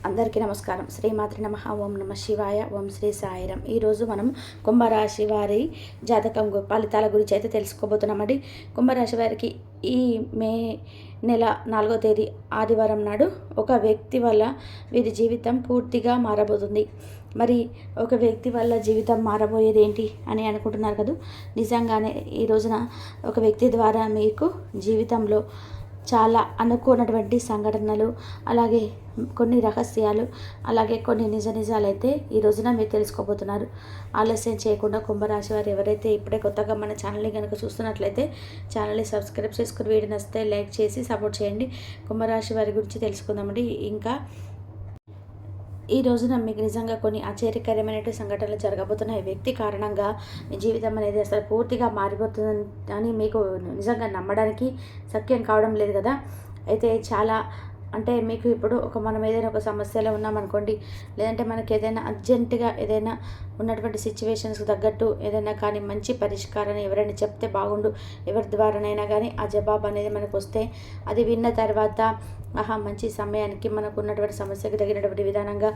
అందరికీ నమస్కారం. శ్రీమాత్రి నమః. ఓం నమ శివాయ. ఓం శ్రీ సాయిరం. ఈరోజు మనం కుంభరాశి వారి జాతకం ఫలితాల గురించి అయితే తెలుసుకోబోతున్నామండి. కుంభరాశి వారికి ఈ మే నెల 4వ తేదీ ఆదివారం నాడు ఒక వ్యక్తి వల్ల వీరి జీవితం పూర్తిగా మారబోతుంది. మరి ఒక వ్యక్తి వల్ల జీవితం మారబోయేది ఏంటి అని అనుకుంటున్నారు కదా. నిజంగానే ఈ రోజున ఒక వ్యక్తి ద్వారా మీకు జీవితంలో చాలా అనుకోనటువంటి సంఘటనలు, అలాగే కొన్ని రహస్యాలు, అలాగే కొన్ని నిజాలు అయితే ఈ రోజున మీరు తెలుసుకోబోతున్నారు. ఆలస్యం చేయకుండా కుంభరాశి వారు ఎవరైతే ఇప్పుడే కొత్తగా మన ఛానల్ని కనుక చూస్తున్నట్లయితే ఛానల్ని సబ్స్క్రైబ్ చేసుకుని వీడియో నచ్చితే లైక్ చేసి సపోర్ట్ చేయండి. కుంభరాశి వారి గురించి తెలుసుకుందామండి. ఇంకా ఈ రోజున మీకు నిజంగా కొన్ని ఆశ్చర్యకరమైన సంఘటనలు జరగబోతున్నాయి. వ్యక్తి కారణంగా మీ జీవితం అనేది అసలు పూర్తిగా మారిపోతుందని మీకు నిజంగా నమ్మడానికి శక్యం కావడం లేదు కదా. అయితే చాలా అంటే మీకు ఇప్పుడు మనం ఏదైనా ఒక సమస్యలో ఉన్నామనుకోండి, లేదంటే మనకి ఏదైనా అర్జెంటుగా ఏదైనా ఉన్నటువంటి సిచ్యువేషన్స్కి తగ్గట్టు ఏదైనా కానీ మంచి పరిష్కారాన్ని ఎవరైనా చెప్తే బాగుండు, ఎవరి ద్వారానైనా కానీ ఆ జవాబు అనేది మనకు వస్తే అది విన్న తర్వాత మంచి సమయానికి మనకు ఉన్నటువంటి సమస్యకు తగినటువంటి విధానంగా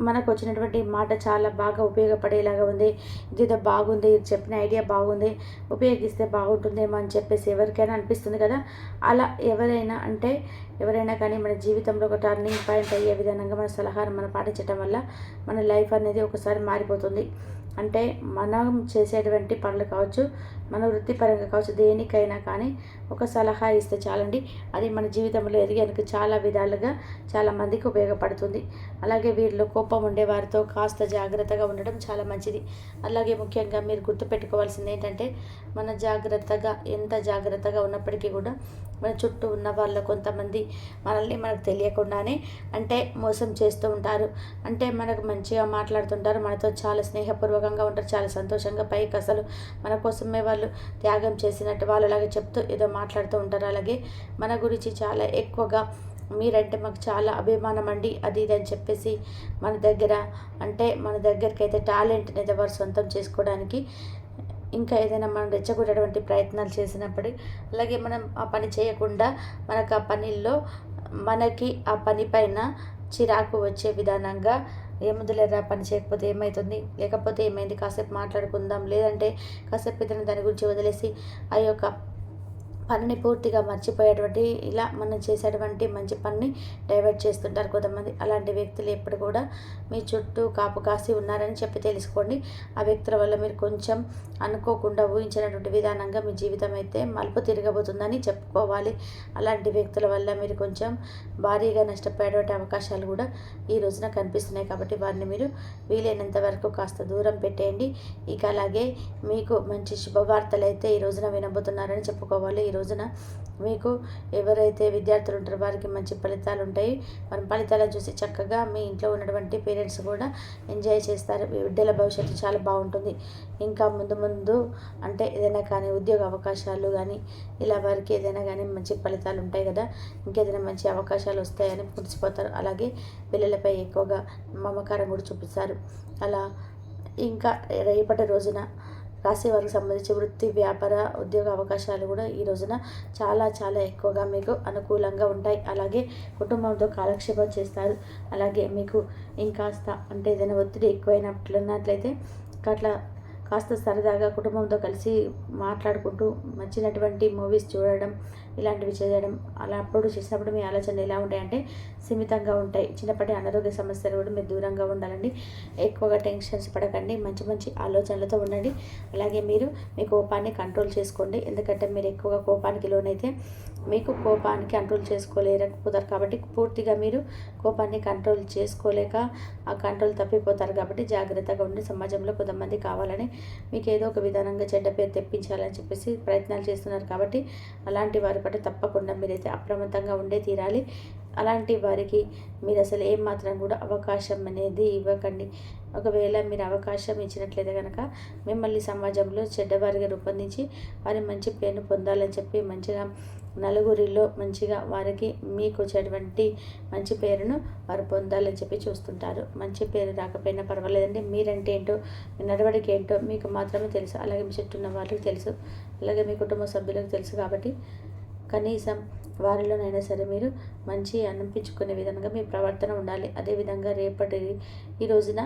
మనకు వచ్చినటువంటి మాట చాలా బాగా ఉపయోగపడేలాగా ఉంది. ఇదేదో బాగుంది, చెప్పిన ఐడియా బాగుంది, ఉపయోగిస్తే బాగుంటుందేమో అని చెప్పేసి ఎవరికైనా అనిపిస్తుంది కదా. అలా ఎవరైనా కానీ మన జీవితంలో ఒక టర్నింగ్ పాయింట్ అయ్యే విధానంగా మన సలహాను మనం పాటించడం వల్ల మన లైఫ్ అనేది ఒకసారి మారిపోతుంది. అంటే మనం చేసేటువంటి పనులు కావచ్చు, మన వృత్తిపరంగా కావచ్చు, దేనికైనా కానీ ఒక సలహా ఇస్తే చాలండి, అది మన జీవితంలో ఎదిగేందుకు చాలా విధాలుగా చాలా మందికి ఉపయోగపడుతుంది. అలాగే వీరిలో కోపం ఉండే వారితో కాస్త జాగ్రత్తగా ఉండడం చాలా మంచిది. అలాగే ముఖ్యంగా మీరు గుర్తుపెట్టుకోవాల్సింది ఏంటంటే, ఎంత జాగ్రత్తగా ఉన్నప్పటికీ కూడా మన చుట్టూ ఉన్న వాళ్ళ కొంతమంది మనకు తెలియకుండానే మోసం చేస్తూ ఉంటారు. మనకు మంచిగా మాట్లాడుతుంటారు, మనతో చాలా స్నేహపూర్వకంగా ఉంటారు, చాలా సంతోషంగా, పైకి అసలు మన కోసమే వాళ్ళు త్యాగం చేసినట్టు వాళ్ళలాగే చెప్తూ ఏదో మాట్లాడుతూ ఉంటారు. అలాగే మన గురించి చాలా ఎక్కువగా మీరంటే మాకు చాలా అభిమానం అండి, అది ఇది అని చెప్పేసి మన దగ్గరికి అయితే టాలెంట్ అనేది వారు సొంతం చేసుకోవడానికి ఇంకా ఏదైనా మనం రెచ్చగొట్టేటువంటి ప్రయత్నాలు చేసినప్పుడు, అలాగే మనం ఆ పని చేయకుండా మనకి ఆ పని పైన చిరాకు వచ్చే విధానంగా ఏముందులేరా, పని చేయకపోతే ఏమవుతుంది, లేకపోతే ఏమైంది, కాసేపు మాట్లాడుకుందాం, లేదంటే కాసేపు ఇతను దాని గురించి వదిలేసి ఆ యొక్క పనిని పూర్తిగా మర్చిపోయేటువంటి, ఇలా మనం చేసేటువంటి మంచి పనిని డైవర్ట్ చేస్తుంటారు కొంతమంది. అలాంటి వ్యక్తులు ఎప్పుడు కూడా మీ చుట్టూ కాపు కాసి ఉన్నారని చెప్పి తెలుసుకోండి. ఆ వ్యక్తుల వల్ల మీరు కొంచెం అనుకోకుండా ఊహించినటువంటి విధానంగా మీ జీవితం అయితే మలుపు తిరగబోతుందని చెప్పుకోవాలి. అలాంటి వ్యక్తుల వల్ల మీరు కొంచెం భారీగా నష్టపోయేటువంటి అవకాశాలు కూడా ఈ రోజున కనిపిస్తున్నాయి. కాబట్టి వారిని మీరు వీలైనంత వరకు కాస్త దూరం పెట్టేయండి. ఇక అలాగే మీకు మంచి శుభవార్తలు అయితే ఈ రోజున వినబోతున్నారని చెప్పుకోవాలి. ఈ రోజున మీకు ఎవరైతే విద్యార్థులు ఉంటారో వారికి మంచి ఫలితాలు ఉంటాయి. మన ఫలితాలను చూసి చక్కగా మీ ఇంట్లో ఉన్నటువంటి పేరెంట్స్ కూడా ఎంజాయ్ చేస్తారు. బిడ్డల భవిష్యత్తు చాలా బాగుంటుంది. ఇంకా ముందు ఏదైనా కానీ ఉద్యోగ అవకాశాలు కానీ ఇలా వారికి ఏదైనా కానీ మంచి ఫలితాలు ఉంటాయి కదా, ఇంకేదైనా మంచి అవకాశాలు వస్తాయని మురిసిపోతారు. అలాగే పిల్లలపై ఎక్కువగా మమకారం కూడా చూపిస్తారు. అలా ఇంకా రేపటి రోజున రాశి వారికి సంబంధించి వృత్తి, వ్యాపార, ఉద్యోగ అవకాశాలు కూడా ఈ రోజున చాలా చాలా ఎక్కువగా మీకు అనుకూలంగా ఉంటాయి. అలాగే కుటుంబంతో కాలక్షేపం చేస్తారు. అలాగే మీకు ఇంకాస్త ఏదైనా ఒత్తిడి ఎక్కువైనట్లున్నట్లయితే అట్లా కాస్త సరదాగా కుటుంబంతో కలిసి మాట్లాడుకుంటూ నచ్చినటువంటి మూవీస్ చూడడం, ఇలాంటివి చేయడం, అలా అప్పుడు చేసినప్పుడు మీ ఆలోచనలు ఎలా ఉంటాయంటే సీమితంగా ఉంటాయి. చిన్నప్పటి అనారోగ్య సమస్యలు కూడా మీరు దూరంగా ఉండాలండి. ఎక్కువగా టెన్షన్స్ పడకండి, మంచి ఆలోచనలతో ఉండండి. అలాగే మీరు మీ కోపాన్ని కంట్రోల్ చేసుకోండి. ఎందుకంటే మీరు ఎక్కువగా కోపానికి లోనైతే మీకు కోపాన్ని కంట్రోల్ చేసుకోలేకపోతారు. కాబట్టి పూర్తిగా మీరు కోపాన్ని కంట్రోల్ చేసుకోలేక ఆ కంట్రోల్ తప్పిపోతారు. కాబట్టి జాగ్రత్తగా ఉండి సమాజంలో కొంతమంది కావాలని మీకు ఏదో ఒక విధానంగా చెడ్డ పేరు తెప్పించాలని చెప్పేసి ప్రయత్నాలు చేస్తున్నారు. కాబట్టి అలాంటి వారి పట్ల తప్పకుండా మీరైతే అప్రమత్తంగా ఉండే తీరాలి. అలాంటి వారికి మీరు అసలు ఏమాత్రం కూడా అవకాశం అనేది ఇవ్వకండి. ఒకవేళ మీరు అవకాశం ఇచ్చినట్లయితే కనుక మిమ్మల్ని సమాజంలో చెడ్డవారిగా రూపొందించి వారి మంచి పేరును పొందాలని చెప్పి మంచిగా నలుగురిలో మంచిగా వారికి మీకు వచ్చేటువంటి మంచి పేరును వారు పొందాలని చెప్పి చూస్తుంటారు. మంచి పేరు రాకపోయినా పర్వాలేదండి, మీరంటే ఏంటో, మీ నడవడికి ఏంటో మీకు మాత్రమే తెలుసు. అలాగే మీ చుట్టూ ఉన్న వాళ్ళకి తెలుసు, అలాగే మీ కుటుంబ సభ్యులకు తెలుసు. కాబట్టి కనీసం వారిలోనైనా సరే మీరు మంచి అనిపించుకునే విధంగా మీ ప్రవర్తన ఉండాలి. అదేవిధంగా ఈ రోజున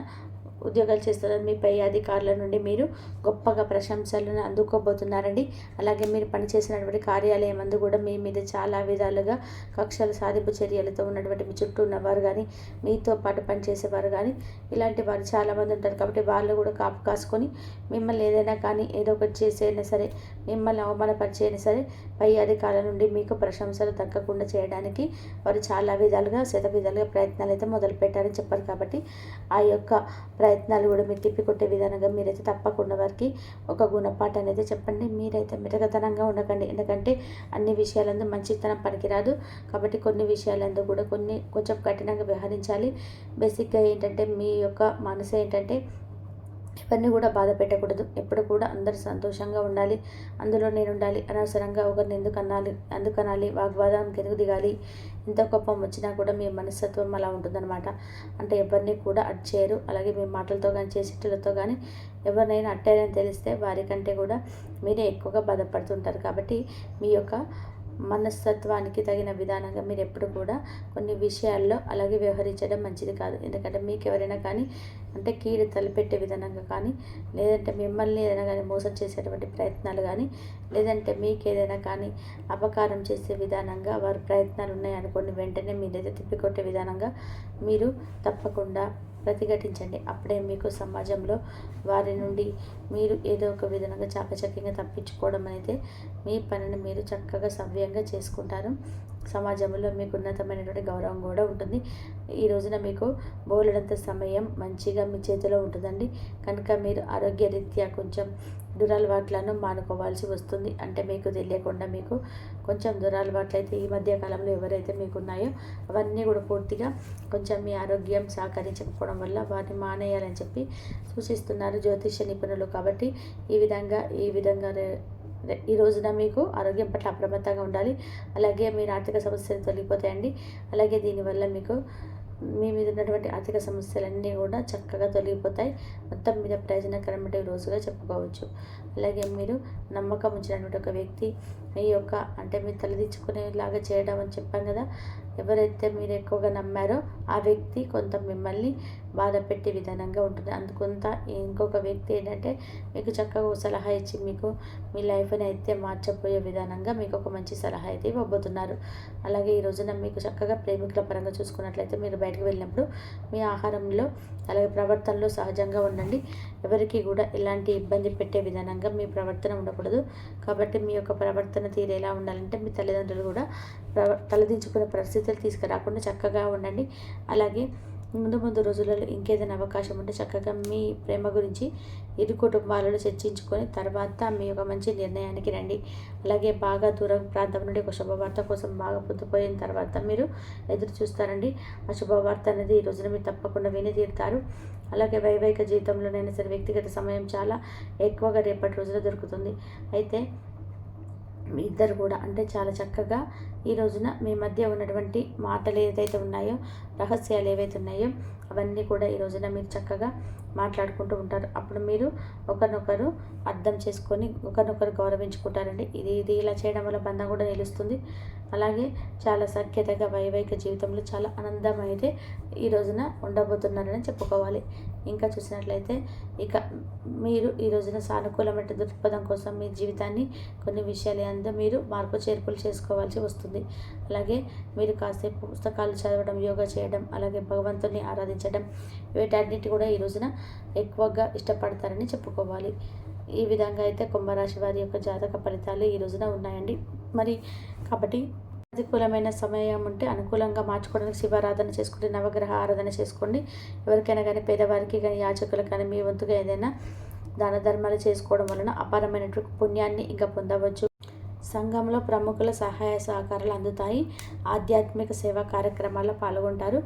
ఉద్యోగాలు చేస్తున్న మీ పై అధికారుల నుండి మీరు గొప్పగా ప్రశంసలను అందుకోబోతున్నారండి. అలాగే మీరు పనిచేసినటువంటి కార్యాలయం అందు కూడా మీ మీద చాలా విధాలుగా కక్షల సాధింపు చర్యలతో ఉన్నటువంటి మీ చుట్టూ ఉన్నవారు కానీ, మీతో పాటు పనిచేసేవారు కానీ, ఇలాంటి వారు చాలామంది ఉంటారు. కాబట్టి వాళ్ళు కూడా కాపు కాసుకొని మిమ్మల్ని ఏదైనా కానీ ఏదో ఒకటి చేసైనా సరే, మిమ్మల్ని అవమానపరిచైనా సరే పై అధికారుల నుండి మీకు ప్రశంసలు దక్కకుండా చేయడానికి వారు చాలా విధాలుగా విధాలుగా ప్రయత్నాలు అయితే మొదలుపెట్టారని చెప్పారు. కాబట్టి ఆ యొక్క ప్రయత్నాలు కూడా మీరు తిప్పికొట్టే విధానంగా మీరైతే తప్పకుండా వారికి ఒక గుణపాఠం అనేది చెప్పండి. మీరైతే మిరగతనంగా ఉండకండి. ఎందుకంటే అన్ని విషయాలందు మంచితనం పనికిరాదు. కాబట్టి కొన్ని విషయాలందు కూడా కొంచెం కఠినంగా వ్యవహరించాలి. బేసిక్గా ఏంటంటే మీ యొక్క మనసు ఏంటంటే ఎవరిని కూడా బాధ పెట్టకూడదు. ఎప్పుడు కూడా అందరూ సంతోషంగా ఉండాలి, అందులో నేను ఉండాలి. అనవసరంగా ఒకరిని ఎందుకు అనాలి, వాగ్వాదానికి ఎందుకు దిగాలి. ఎంత కోపం వచ్చినా కూడా మీ మనస్తత్వం అలా ఉంటుందన్నమాట. అంటే ఎవరిని కూడా చేయరు. అలాగే మీ మాటలతో కానీ చేసేటలతో కానీ ఎవరినైనా అట్టారని తెలిస్తే వారికంటే కూడా మీరే ఎక్కువగా బాధపడుతుంటారు. కాబట్టి మీ యొక్క మనస్తత్వానికి తగిన విధానంగా మీరు ఎప్పుడు కూడా కొన్ని విషయాల్లో అలాగే వ్యవహరించడం మంచిది కాదు. ఎందుకంటే మీకు ఎవరైనా కానీ అంటే కీడు తలపెట్టే విధానంగా కానీ, లేదంటే మిమ్మల్ని ఏదైనా కానీ మోసం చేసేటువంటి ప్రయత్నాలు కానీ, లేదంటే మీకు ఏదైనా కానీ అపకారం చేసే విధానంగా వారి ప్రయత్నాలు ఉన్నాయనుకోండి, వెంటనే మీరైతే తిప్పికొట్టే విధానంగా మీరు తప్పకుండా ప్రతిఘటించండి. అప్పుడే మీకు సమాజంలో వారి నుండి మీరు ఏదో ఒక విధంగా చాకచక్యంగా తప్పించుకోవడం అయితే మీ పనిని మీరు చక్కగా సవ్యంగా చేసుకుంటారు. సమాజంలో మీకు ఉన్నతమైనటువంటి గౌరవం కూడా ఉంటుంది. ఈ రోజున మీకు బోలెడంత సమయం మంచిగా మీ చేతిలో ఉంటుందండి. కనుక మీరు ఆరోగ్యరీత్యా కొంచెం దురలవాట్లను మానుకోవాల్సి వస్తుంది. అంటే మీకు తెలియకుండా మీకు కొంచెం దురలవాట్లు అయితే ఈ మధ్య కాలంలో ఎవరైతే మీకు ఉన్నాయో అవన్నీ కూడా పూర్తిగా కొంచెం మీ ఆరోగ్యం సహకరించకపోవడం వల్ల వాటిని మానేయాలని చెప్పి సూచిస్తున్నారు జ్యోతిష నిపుణులు. కాబట్టి ఈ విధంగా ఈ రోజున మీకు ఆరోగ్యం పట్ల అప్రమత్తంగా ఉండాలి. అలాగే మీరు ఆర్థిక సమస్యలు తొలగిపోతాయండి. అలాగే దీనివల్ల మీకు మీ మీద ఉన్నటువంటి ఆర్థిక సమస్యలన్నీ కూడా చక్కగా తొలగిపోతాయి. మొత్తం మీద ప్రయోజనకరమైన రోజుగా చెప్పుకోవచ్చు. అలాగే మీరు నమ్మకం ఉంచినటువంటి ఒక వ్యక్తి మీ యొక్క అంటే మీరు తలదించుకునేలాగా చేయడం అని చెప్పాను కదా, ఎవరైతే మీరు ఎక్కువగా నమ్మారో ఆ వ్యక్తి కొంత మిమ్మల్ని బాధ పెట్టే విధానంగా ఉంటుంది. అందుకొంత ఇంకొక వ్యక్తి ఏంటంటే మీకు చక్కగా సలహా ఇచ్చి మీకు మీ లైఫ్ని అయితే మార్చబోయే విధానంగా మీకు ఒక మంచి సలహా అయితే ఇవ్వబోతున్నారు. అలాగే ఈ రోజున మీకు చక్కగా ప్రేమికుల పరంగా చూసుకున్నట్లయితే మీరు బయటకు వెళ్ళినప్పుడు మీ ఆహారంలో అలాగే ప్రవర్తనలో సహజంగా ఉండండి. ఎవరికి కూడా ఎలాంటి ఇబ్బంది పెట్టే విధానంగా మీ ప్రవర్తన ఉండకూడదు. కాబట్టి మీ యొక్క ప్రవర్తన తీరు ఎలా ఉండాలంటే మీ తల్లిదండ్రులు కూడా తలదించుకునే పరిస్థితులు తీసుకురాకుండా చక్కగా ఉండండి. అలాగే ముందు రోజులలో ఇంకేదైనా అవకాశం ఉంటే చక్కగా మీ ప్రేమ గురించి ఇరు కుటుంబాలలో చర్చించుకొని తర్వాత మీ యొక్క మంచి నిర్ణయానికి రండి. అలాగే బాగా దూరం ప్రాంతం నుండి ఒక శుభవార్త కోసం బాగా పొద్దుపోయిన తర్వాత మీరు ఎదురు చూస్తారండి. ఆ శుభవార్త అనేది ఈ రోజున మీరు తప్పకుండా విని తీరుతారు. అలాగే వైవాహిక జీవితంలోనైనా సరే వ్యక్తిగత సమయం చాలా ఎక్కువగా రేపటి రోజున దొరుకుతుంది. అయితే మీ ఇద్దరు కూడా అంటే చాలా చక్కగా ఈ రోజున మీ మధ్య ఉన్నటువంటి మాటలు ఏదైతే ఉన్నాయో, రహస్యాలు ఏవైతే ఉన్నాయో అవన్నీ కూడా ఈ రోజున మీరు చక్కగా మాట్లాడుకుంటూ ఉంటారు. అప్పుడు మీరు ఒకరినొకరు అర్థం చేసుకొని ఒకరినొకరు గౌరవించుకుంటారండి. ఇది ఇలా చేయడం వల్ల బంధం కూడా నిలుస్తుంది. అలాగే చాలా సఖ్యతగా వైవాహిక జీవితంలో చాలా ఆనందం అయితే ఈ రోజున ఉండబోతున్నారని చెప్పుకోవాలి. ఇంకా చూసినట్లయితే ఇక మీరు ఈ రోజున సానుకూలమైన దృక్పథం కోసం మీ జీవితాన్ని కొన్ని విషయాలు అంతా మీరు మార్పు చేర్పులు చేసుకోవాల్సి వస్తుంది. అలాగే మీరు కాసేపు పుస్తకాలు చదవడం, యోగా చేయడం, అలాగే భగవంతుని ఆరాధించడం వీటన్నిటి కూడా ఈ రోజున ఎక్కువగా ఇష్టపడతారని చెప్పుకోవాలి. ఈ విధంగా అయితే కుంభరాశి వారి యొక్క జాతక ఫలితాలు ఈ రోజున ఉన్నాయండి. మరి కాబట్టి ప్రతికూలమైన సమయం ఉంటే అనుకూలంగా మార్చుకోవడానికి శివారాధన చేసుకుంటే, నవగ్రహ ఆరాధన చేసుకోండి. ఎవరికైనా కానీ పేదవారికి కానీ యాచకులకు కానీ మీ వంతుగా ఏదైనా దాన ధర్మాలు చేసుకోవడం వలన అపారమైనటువంటి పుణ్యాన్ని ఇంకా పొందవచ్చు. సంఘంలో ప్రముఖుల సహాయ సహకారాలు అందుతాయి. ఆధ్యాత్మిక సేవా కార్యక్రమాల్లో పాల్గొంటారు.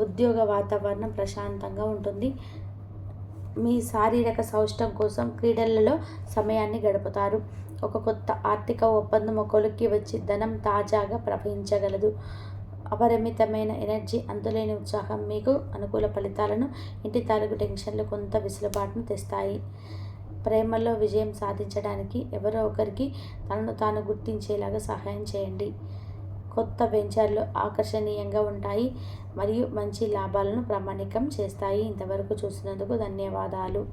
ఉద్యోగ వాతావరణం ప్రశాంతంగా ఉంటుంది. మీ శారీరక సౌష్టం కోసం క్రీడలలో సమయాన్ని గడుపుతారు. ఒక కొత్త ఆర్థిక ఒప్పందం కొలిక్కి వచ్చి ధనం తాజాగా ప్రవహించగలదు. అపరిమితమైన ఎనర్జీ, అంతులేని ఉత్సాహం మీకు అనుకూల ఫలితాలను, ఇంటి తాలూకు టెన్షన్లు కొంత విసులుబాటును తెస్తాయి. ప్రేమలో విజయం సాధించడానికి ఎవరో ఒకరికి తనను తాను గుర్తించేలాగా సహాయం చేయండి. కొత్త వెంచర్లు ఆకర్షణీయంగా ఉంటాయి మరియు మంచి లాభాలను ప్రామాణికం చేస్తాయి. ఇంతవరకు చూసినందుకు ధన్యవాదాలు.